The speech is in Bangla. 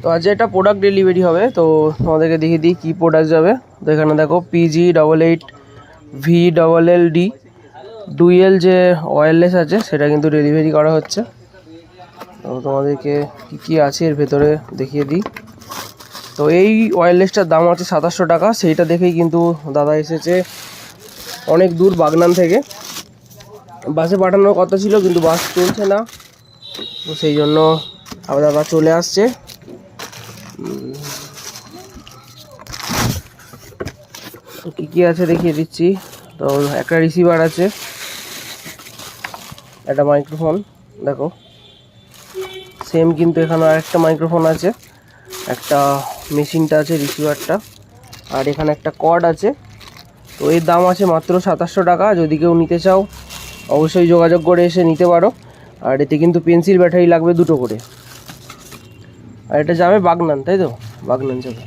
তো আজ এটা প্রোডাক্ট ডেলিভারি হবে, তো তোমাদেরকে দেখিয়ে দিই কী প্রোডাক্ট যাবে। তো এখানে দেখো PG88VLLD ডুয়েল যে ওয়্যারলেস আছে সেটা কিন্তু ডেলিভারি করা হচ্ছে। তো তোমাদেরকে কী আছে এর ভেতরে দেখিয়ে দিই। তো এই ওয়্যারলেসটার দাম আছে 2700 টাকা। সেইটা দেখেই কিন্তু দাদা এসেছে অনেক দূর বাগনান থেকে। বাসে পাঠানোর কথা ছিল কিন্তু বাস চলছে না, তো সেই জন্য আবার দাদা চলে আসছে। তো কী আছে দেখিয়ে দিচ্ছি। তো একটা রিসিভার আছে, একটা মাইক্রোফোন দেখো সেম, কিন্তু এখানে আরেকটা মাইক্রোফোন আছে, একটা মেশিনটা আছে রিসিভারটা, আর এখানে একটা কর্ড আছে। তো এর দাম আছে মাত্র 2700 টাকা। যদি কেউ নিতে চাও অবশ্যই যোগাযোগ করে এসে নিতে পারো। আর এতে কিন্তু পেন্সিল ব্যাটারি লাগবে 2টো করে। আর এটা যাবে বাগনান, তাই তো? বাগনান যাবে।